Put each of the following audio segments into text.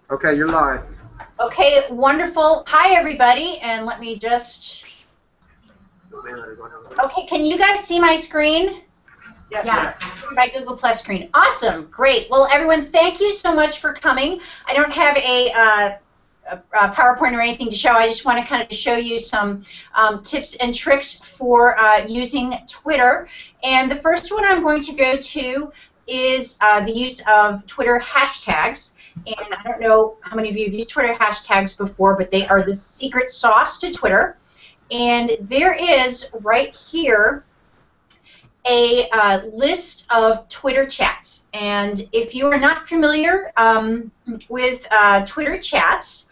Okay, you're live. Okay, wonderful. Hi, everybody, and let me just... Okay, can you guys see my screen? Yes. My Google Plus screen. Awesome, great. Well, everyone, thank you so much for coming. I don't have a PowerPoint or anything to show. I just want to kind of show you some tips and tricks for using Twitter. And the first one I'm going to go to is the use of Twitter hashtags. And I don't know how many of you have used Twitter hashtags before, but they are the secret sauce to Twitter. And there is right here a list of Twitter chats. And if you are not familiar with Twitter chats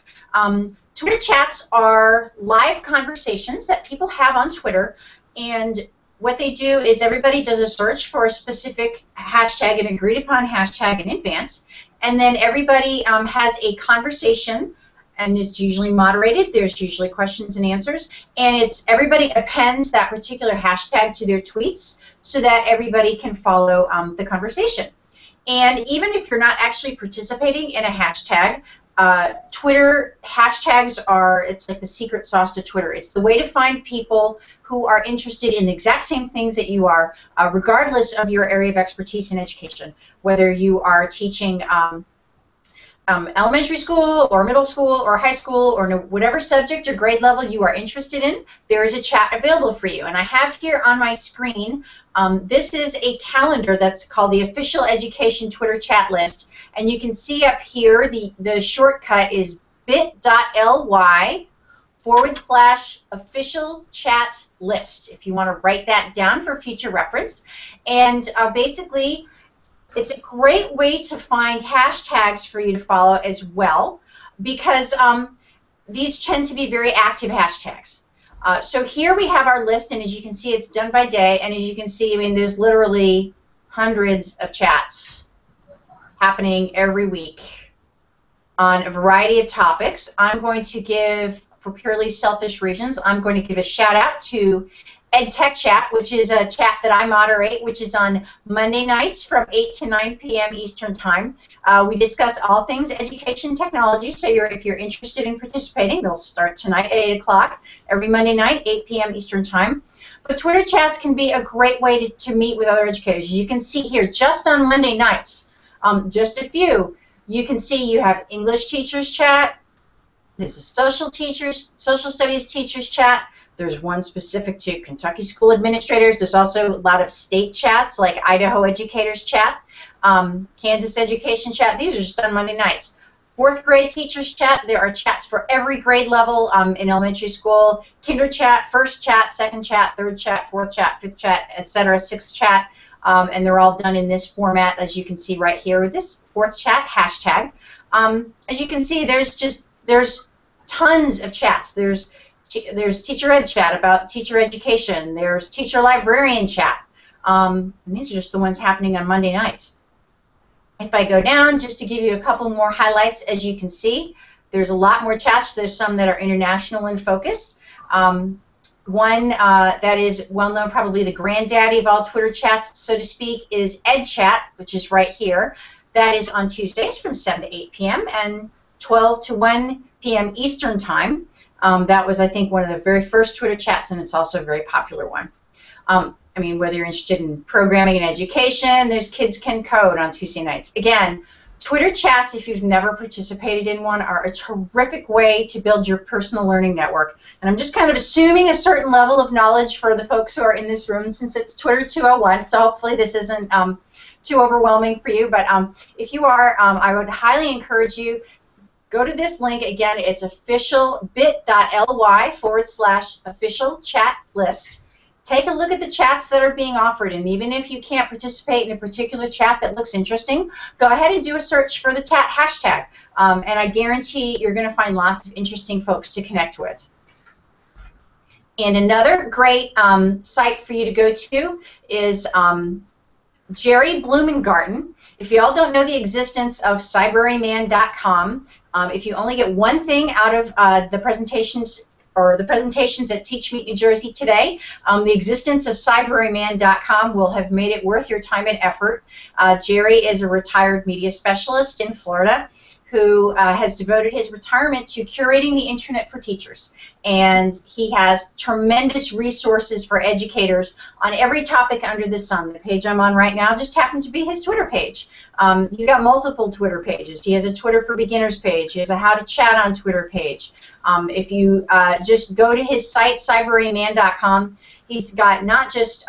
are live conversations that people have on Twitter, and what they do is everybody does a search for a specific hashtag, an agreed upon hashtag in advance, and then everybody has a conversation, and it's usually moderated. There's usually questions and answers, and everybody appends that particular hashtag to their tweets so that everybody can follow the conversation. And even if you're not actually participating in a hashtag, Twitter hashtags it's like the secret sauce to Twitter. It's the way to find people who are interested in the exact same things that you are, regardless of your area of expertise in education, whether you are teaching elementary school or middle school or high school or whatever subject or grade level you are interested in, there is a chat available for you. And I have here on my screen, this is a calendar that's called the Official Education Twitter Chat List. And you can see up here the shortcut is bit.ly/official chat list, if you want to write that down for future reference. And basically, it's a great way to find hashtags for you to follow as well, because these tend to be very active hashtags. So here we have our list, and as you can see, it's done by day, and as you can see, I mean, there's literally hundreds of chats happening every week on a variety of topics. I'm going to give, for purely selfish reasons, I'm going to give a shout out to EdTech Chat, which is a chat that I moderate, which is on Monday nights from 8 to 9 p.m. Eastern Time. We discuss all things education technology, so if you're interested in participating, they'll start tonight at 8 o'clock, every Monday night, 8 p.m. Eastern Time. But Twitter chats can be a great way to meet with other educators. You can see here, just on Monday nights, just a few, you can see you have English teachers chat, there's a social studies teachers chat, there's one specific to Kentucky school administrators. There's also a lot of state chats like Idaho educators chat, Kansas education chat. These are just on Monday nights. Fourth grade teachers chat. There are chats for every grade level in elementary school. Kinder chat, first chat, second chat, third chat, fourth chat, fifth chat, etc. Sixth chat, and they're all done in this format, as you can see right here with this fourth chat hashtag. As you can see, there's tons of chats. There's teacher ed chat about teacher education. There's teacher librarian chat. And these are just the ones happening on Monday nights. If I go down, just to give you a couple more highlights, as you can see, there's a lot more chats. There's some that are international in focus. One that is well known, probably the granddaddy of all Twitter chats, so to speak, is EdChat, which is right here. That is on Tuesdays from 7 to 8 p.m. and 12 to 1 p.m. Eastern Time. That was, I think, one of the very first Twitter chats, and it's also a very popular one. I mean, whether you're interested in programming and education, there's Kids Can Code on Tuesday nights. Again, Twitter chats, if you've never participated in one, are a terrific way to build your personal learning network. And I'm just kind of assuming a certain level of knowledge for the folks who are in this room, since it's Twitter 201, so hopefully this isn't too overwhelming for you. But if you are, I would highly encourage you, go to this link. Again, it's official bit.ly/official chat list. Take a look at the chats that are being offered, and even if you can't participate in a particular chat that looks interesting, go ahead and do a search for the hashtag, and I guarantee you're going to find lots of interesting folks to connect with. And another great site for you to go to is Jerry Blumengarten. If you all don't know the existence of cybraryman.com, if you only get one thing out of the presentations at Teach Meet New Jersey today, the existence of cybraryman.com will have made it worth your time and effort. Jerry is a retired media specialist in Florida who has devoted his retirement to curating the internet for teachers. And he has tremendous resources for educators on every topic under the sun. The page I'm on right now just happened to be his Twitter page. He's got multiple Twitter pages. He has a Twitter for Beginners page. He has a How to Chat on Twitter page. If you just go to his site, cyberrayman.com, he's got not just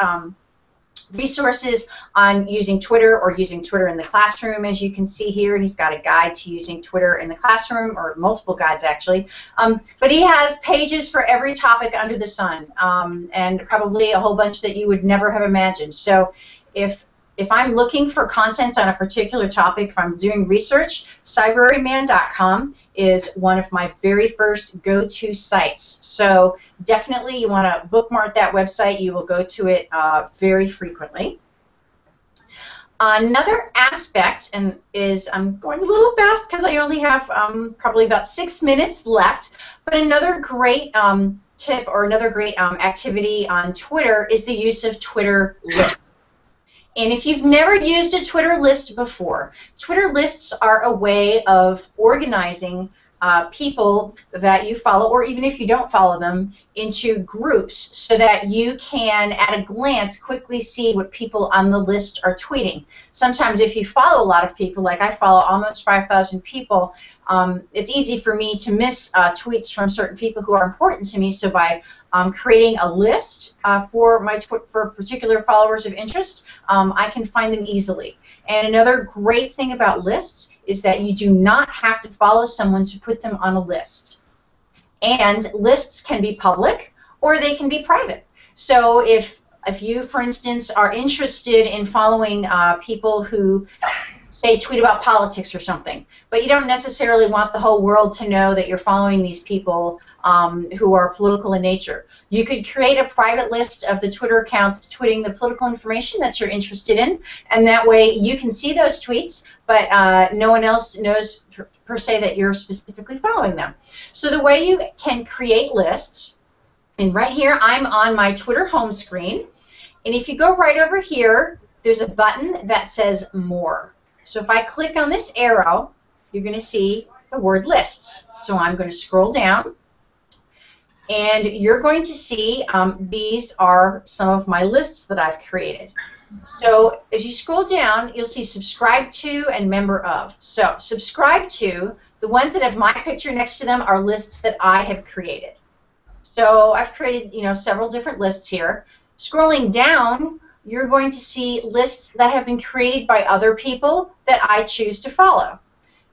resources on using Twitter or using Twitter in the classroom, as you can see here. He's got a guide to using Twitter in the classroom, or multiple guides actually. But he has pages for every topic under the sun, and probably a whole bunch that you would never have imagined. So if I'm looking for content on a particular topic, if I'm doing research, cyberrayman.com is one of my very first go-to sites. So definitely you want to bookmark that website. You will go to it very frequently. Another aspect, and I'm going a little fast because I only have probably about 6 minutes left, but another great tip or another great activity on Twitter is the use of Twitter lists. And if you've never used a Twitter list before, Twitter lists are a way of organizing people that you follow, or even if you don't follow them, into groups so that you can, at a glance, quickly see what people on the list are tweeting. Sometimes if you follow a lot of people, like I follow almost 5,000 people, it's easy for me to miss tweets from certain people who are important to me. So by creating a list for particular followers of interest, I can find them easily. And another great thing about lists is that you do not have to follow someone to put them on a list. And lists can be public or they can be private. So if you, for instance, are interested in following people who, say, tweet about politics or something, but you don't necessarily want the whole world to know that you're following these people who are political in nature, you could create a private list of the Twitter accounts tweeting the political information that you're interested in, and that way you can see those tweets, but no one else knows per se that you're specifically following them. So the way you can create lists, and right here I'm on my Twitter home screen, and if you go right over here, there's a button that says More. So if I click on this arrow, you're going to see the word lists. So I'm going to scroll down, and you're going to see these are some of my lists that I've created. So as you scroll down, you'll see subscribe to and member of. So subscribe to, the ones that have my picture next to them are lists that I have created. So I've created, several different lists here. Scrolling down, you're going to see lists that have been created by other people that I choose to follow.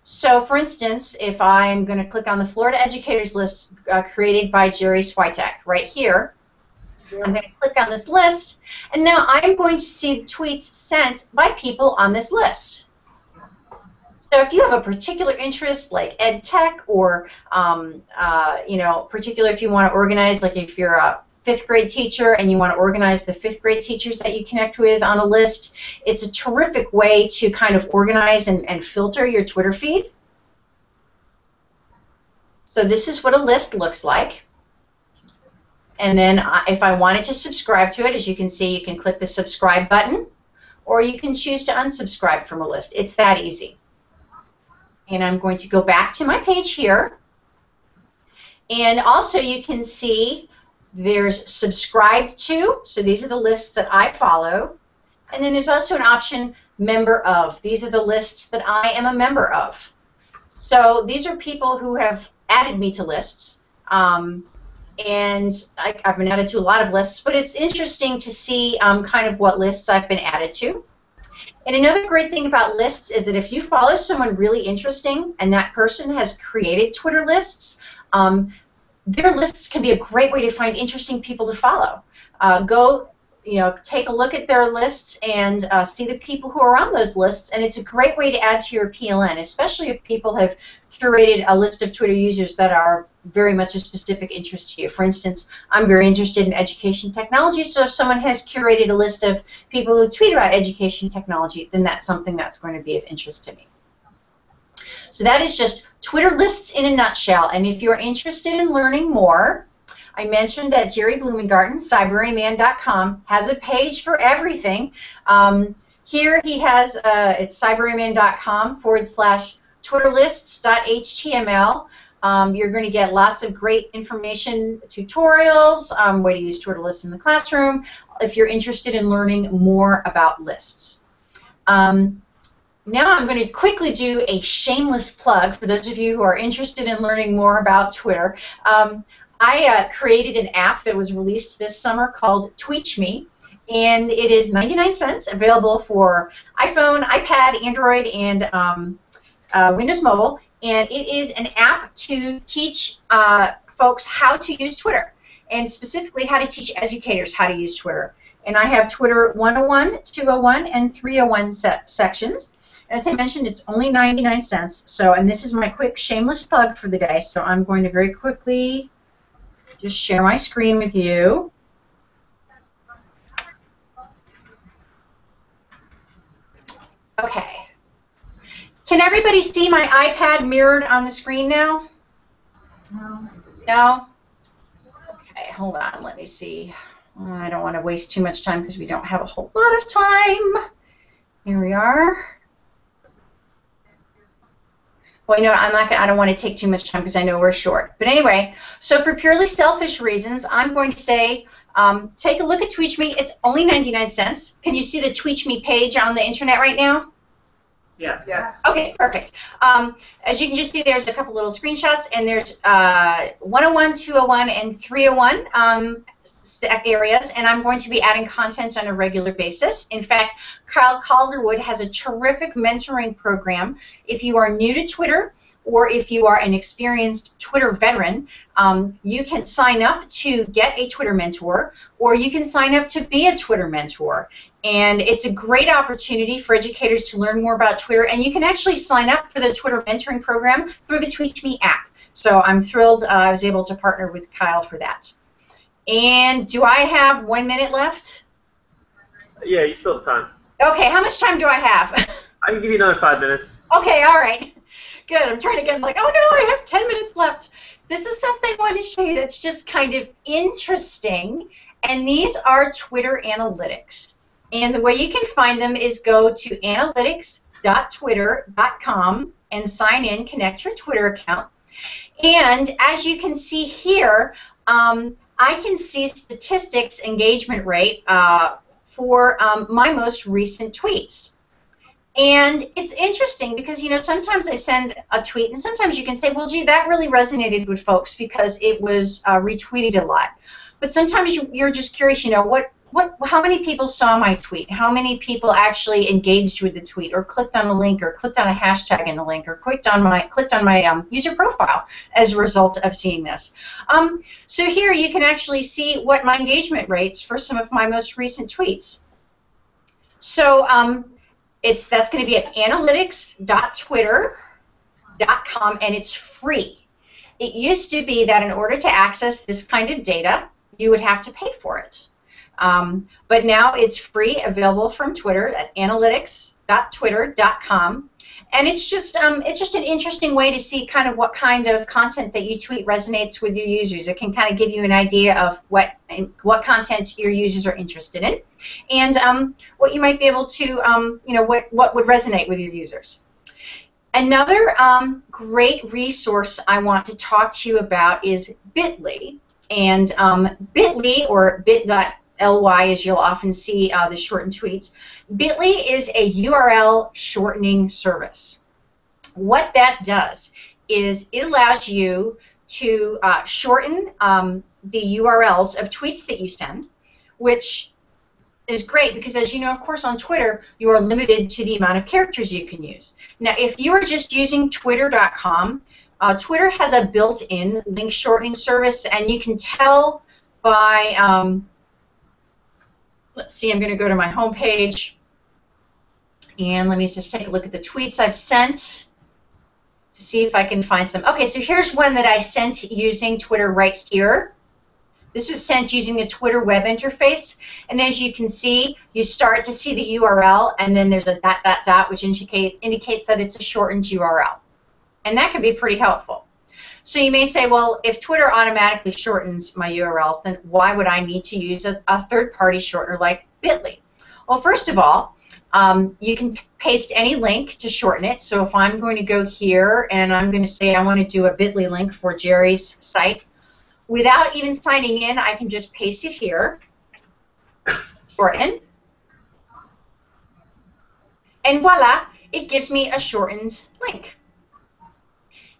So, for instance, if I'm going to click on the Florida Educators list created by Jerry Switek right here, I'm going to click on this list, and now I'm going to see tweets sent by people on this list. So if you have a particular interest, like ed tech, or particular if you want to organize, like if you're a 5th grade teacher and you want to organize the 5th grade teachers that you connect with on a list, it's a terrific way to kind of organize and filter your Twitter feed. So this is what a list looks like. And then if I wanted to subscribe to it, as you can see, you can click the subscribe button, or you can choose to unsubscribe from a list. It's that easy. And I'm going to go back to my page here. And also you can see there's subscribed to, so these are the lists that I follow, and then there's also an option member of. These are the lists that I am a member of. So these are people who have added me to lists, and I've been added to a lot of lists, but it's interesting to see kind of what lists I've been added to. And another great thing about lists is that if you follow someone really interesting and that person has created Twitter lists, their lists can be a great way to find interesting people to follow. Go, take a look at their lists and see the people who are on those lists, and it's a great way to add to your PLN, especially if people have curated a list of Twitter users that are very much a specific interest to you. For instance, I'm very interested in education technology, so if someone has curated a list of people who tweet about education technology, then that's something that's going to be of interest to me. So that is just Twitter lists in a nutshell, and if you're interested in learning more, I mentioned that Jerry Blumengarten, cyberrayman.com, has a page for everything. Here he has, it's cyberrayman.com twitterlists.html. You're going to get lots of great information, tutorials, way to use Twitter lists in the classroom, if you're interested in learning more about lists. Now I'm going to quickly do a shameless plug for those of you who are interested in learning more about Twitter. I created an app that was released this summer called TweetMe, and it is 99 cents, available for iPhone, iPad, Android, and Windows Mobile. And it is an app to teach folks how to use Twitter, and specifically how to teach educators how to use Twitter. And I have Twitter 101, 201, and 301 sections. As I mentioned, it's only 99 cents. So, and this is my quick shameless plug for the day. So I'm going to very quickly just share my screen with you. Okay. Can everybody see my iPad mirrored on the screen now? No? Okay, hold on. Let me see. I don't want to waste too much time because we don't have a whole lot of time. Here we are. Well, you know, I don't want to take too much time because I know we're short. But anyway, so for purely selfish reasons, I'm going to say, take a look at TweetMe. It's only 99 cents. Can you see the TweetMe page on the internet right now? Yes. Yes. Okay, perfect. As you can just see, there's a couple little screenshots, and there's 101, 201, and 301 areas, and I'm going to be adding content on a regular basis. In fact, Kyle Calderwood has a terrific mentoring program. If you are new to Twitter, or if you are an experienced Twitter veteran, you can sign up to get a Twitter mentor, or you can sign up to be a Twitter mentor. And it's a great opportunity for educators to learn more about Twitter, and you can actually sign up for the Twitter mentoring program through the TweetMe app. So I'm thrilled I was able to partner with Kyle for that. And do I have 1 minute left? Yeah, you still have time. Okay, how much time do I have? I can give you another 5 minutes. Okay, all right. Good. I'm trying to get like, oh no, I have 10 minutes left. This is something I want to show you that's just kind of interesting, and these are Twitter analytics. And the way you can find them is go to analytics.twitter.com and sign in, connect your Twitter account. And as you can see here, I can see statistics engagement rate for my most recent tweets. And it's interesting because, you know, sometimes I send a tweet and sometimes you can say, well, gee, that really resonated with folks because it was retweeted a lot. But sometimes you're just curious, you know, how many people saw my tweet? How many people actually engaged with the tweet, or clicked on a link, or clicked on a hashtag in the link, or clicked on my user profile as a result of seeing this? So here you can actually see what my engagement rates for some of my most recent tweets. So that's going to be at analytics.twitter.com, and it's free. It used to be that in order to access this kind of data, you would have to pay for it. But now it's free, available from Twitter at analytics.twitter.com, and it's just an interesting way to see kind of what kind of content that you tweet resonates with your users. It can kind of give you an idea of what content your users are interested in, and what you might be able to, you know, what would resonate with your users. Another great resource I want to talk to you about is Bitly, and Bitly, or bit.ly, as you'll often see the shortened tweets. Bitly is a URL shortening service. What that does is it allows you to shorten the URLs of tweets that you send, which is great because, as you know, of course, on Twitter, you are limited to the amount of characters you can use. Now, if you are just using twitter.com, Twitter has a built-in link shortening service, and you can tell by, let's see, I'm going to go to my home page, and let me just take a look at the tweets I've sent to see if I can find some. Okay, so here's one that I sent using Twitter right here. This was sent using the Twitter web interface, and as you can see, you start to see the URL, and then there's a ... which indicates that it's a shortened URL. And that can be pretty helpful. So you may say, well, if Twitter automatically shortens my URLs, then why would I need to use a third-party shortener like Bitly? Well, first of all, You can paste any link to shorten it. So if I'm going to go here and I'm going to say I want to do a bit.ly link for Jerry's site, without even signing in, I can just paste it here, shorten, and voila, it gives me a shortened link.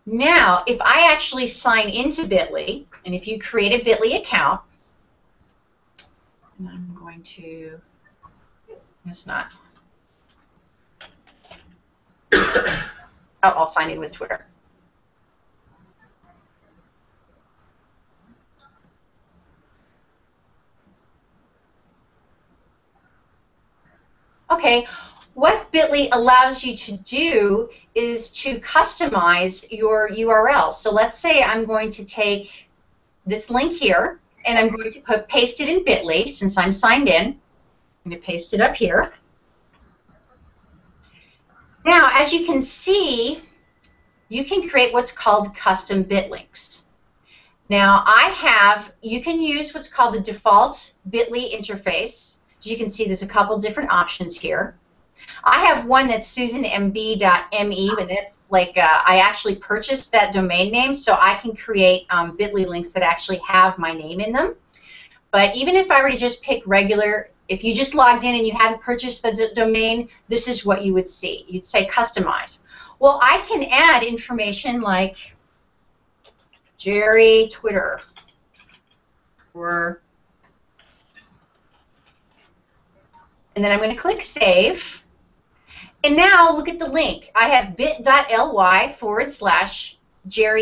Now, if I actually sign into Bit.ly, and if you create a Bit.ly account, and I'm going to, it's not. Oh, I'll sign in with Twitter. Okay, what Bit.ly allows you to do is to customize your URL. So let's say I'm going to take this link here, and I'm going to paste it in Bit.ly since I'm signed in. I'm going to paste it up here. Now, as you can see, you can create what's called custom bit links. Now, you can use what's called the default Bit.ly interface. As you can see, there's a couple different options here. I have one that's susanmb.me, but that's like I actually purchased that domain name, so I can create Bit.ly links that actually have my name in them. But even if I were to just pick regular, if you just logged in and you hadn't purchased the domain, this is what you would see. You'd say customize. Well, I can add information like Jerry Twitter, and then I'm going to click Save. And now look at the link. I have bit.ly/Jerry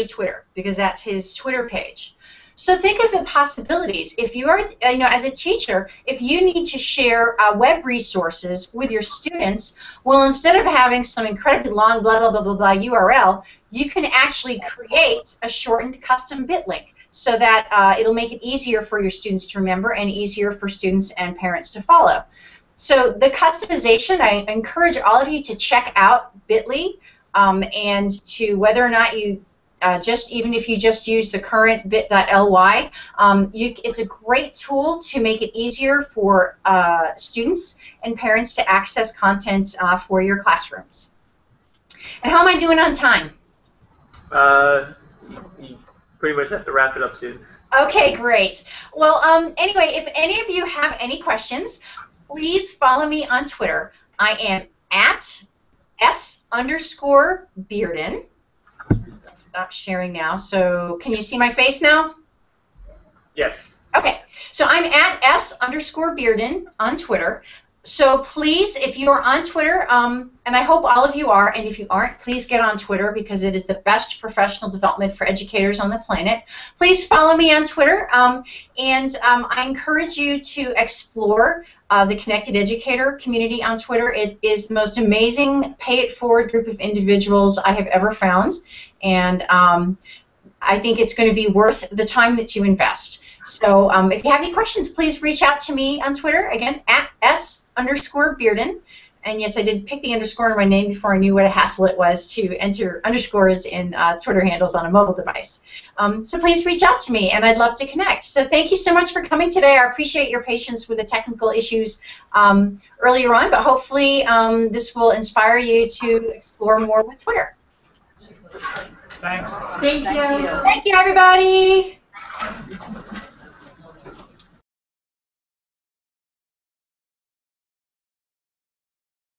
Twitter because that's his Twitter page. So think of the possibilities. If you are, as a teacher, if you need to share web resources with your students, well, instead of having some incredibly long blah, blah, blah, blah, blah URL, you can actually create a shortened custom bit link so that it'll make it easier for your students to remember and easier for students and parents to follow. So the customization, I encourage all of you to check out Bit.ly and to whether or not you even if you just use the current bit.ly, it's a great tool to make it easier for students and parents to access content for your classrooms. And how am I doing on time? You pretty much have to wrap it up soon. Okay, great. Well, anyway, if any of you have any questions, please follow me on Twitter. I am at @S_Bearden. Stop sharing now. So can you see my face now? Yes. Okay. So I'm at @S_Bearden on Twitter. So please, if you are on Twitter, and I hope all of you are, and if you aren't, please get on Twitter because it is the best professional development for educators on the planet. Please follow me on Twitter, and I encourage you to explore the Connected Educator community on Twitter. It is the most amazing pay-it-forward group of individuals I have ever found, and I think it's going to be worth the time that you invest. So if you have any questions, please reach out to me on Twitter, again, at @S_Bearden. And yes, I did pick the underscore in my name before I knew what a hassle it was to enter underscores in Twitter handles on a mobile device. So please reach out to me, and I'd love to connect. So thank you so much for coming today. I appreciate your patience with the technical issues earlier on, but hopefully this will inspire you to explore more with Twitter. Thanks. Thank you. Thank you, everybody.